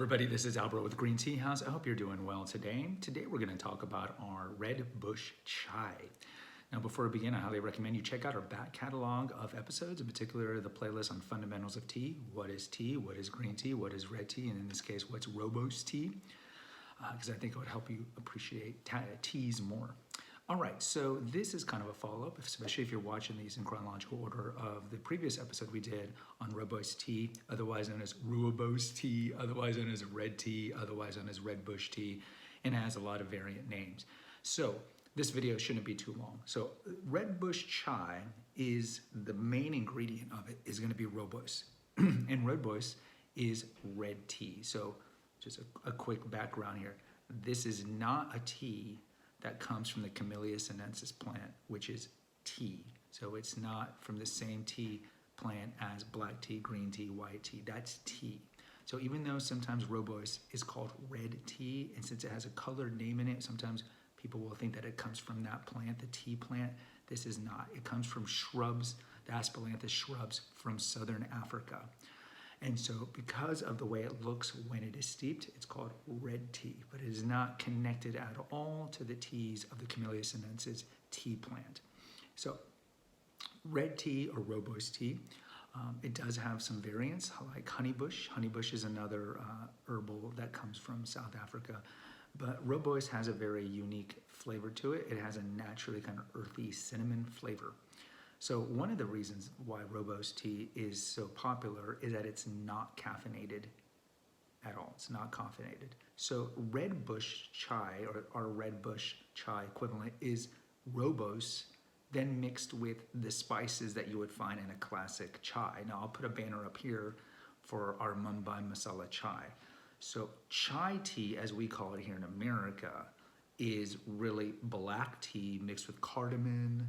everybody, this is Albert with Green Tea House. I hope you're doing well today. Today we're going to talk about our Rooibos Chai. Now before we begin, I highly recommend you check out our back catalog of episodes, in particular the playlist on fundamentals of tea. What is green tea, what is red tea, and in this case, what's Rooibos tea? Because I think it would help you appreciate teas more. All right, so this is kind of a follow-up, especially if you're watching these in chronological order of the previous episode we did on Rooibos tea, otherwise known as Rooibos tea, otherwise known as red tea, otherwise known as red bush tea, and it has a lot of variant names. So this video shouldn't be too long. So red bush chai is the main ingredient of it is going to be Rooibos, and Rooibos is red tea. So just a quick background here. This is not a tea that comes from the Camellia sinensis plant, which is tea. So it's not from the same tea plant as black tea, green tea, white tea. That's tea. So even though sometimes Rooibos is called red tea, and since it has a colored name in it, sometimes people will think that it comes from that plant, the tea plant. This is not. It comes from shrubs, the Aspalanthus shrubs from southern Africa. And so because of the way it looks when it is steeped, it's called red tea, but it is not connected at all to the teas of the Camellia sinensis tea plant. So red tea or Rooibos tea, it does have some variants like honeybush. Honeybush is another herbal that comes from South Africa, but Rooibos has a very unique flavor to it. It has a naturally kind of earthy cinnamon flavor. So one of the reasons why Rooibos tea is so popular is that it's not caffeinated at all. It's not caffeinated. So red bush chai, or our red bush chai equivalent, is Rooibos then mixed with the spices that you would find in a classic chai. Now I'll put a banner up here for our Mumbai masala chai. So chai tea, as we call it here in America, is really black tea mixed with cardamom,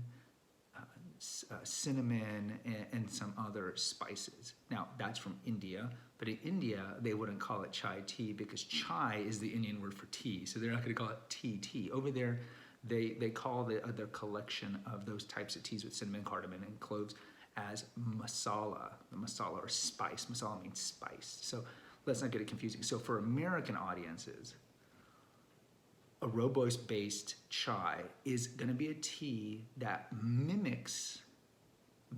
cinnamon, and some other spices. Now that's from India, but in India they wouldn't call it chai tea because chai is the Indian word for tea, so they're not going to call it tea. Over there they call the other collection of those types of teas with cinnamon, cardamom, and cloves as masala. The masala or spice. Masala means spice. So let's not get it confusing. So for American audiences, a Rooibos-based chai is going to be a tea that mimics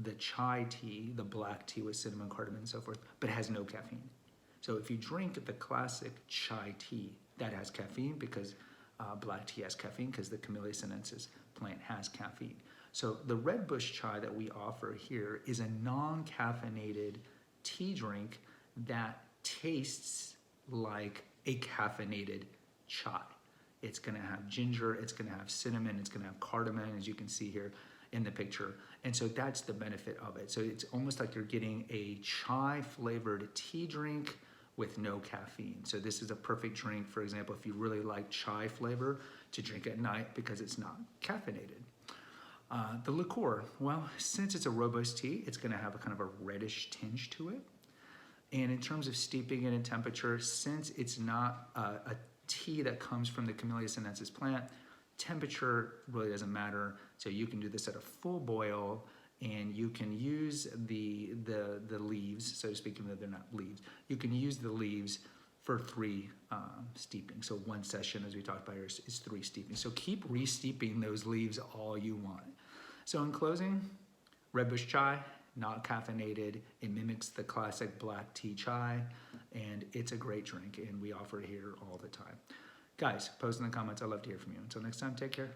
the chai tea, the black tea with cinnamon, cardamom, and so forth, but has no caffeine. So if you drink the classic chai tea, that has caffeine because black tea has caffeine because the Camellia sinensis plant has caffeine. So the red bush chai that we offer here is a non-caffeinated tea drink that tastes like a caffeinated chai. It's going to have ginger, it's going to have cinnamon, it's going to have cardamom, as you can see here in the picture. And so that's the benefit of it. So it's almost like you're getting a chai flavored tea drink with no caffeine. So this is a perfect drink, for example, if you really like chai flavor, to drink at night because it's not caffeinated. The liqueur, well, since it's a Rooibos tea, it's going to have a kind of a reddish tinge to it. And in terms of steeping it in temperature, since it's not a tea that comes from the Camellia sinensis plant, temperature really doesn't matter. So you can do this at a full boil, and you can use the leaves, so to speak, even though they're not leaves. You can use the leaves for 3 steeping. So one session, as we talked about here, is 3 steeping. So keep re-steeping those leaves all you want. So in closing, red bush chai, not caffeinated. It mimics the classic black tea chai, and it's a great drink, and we offer it here all the time. Guys, post in the comments. I'd love to hear from you. Until next time, take care.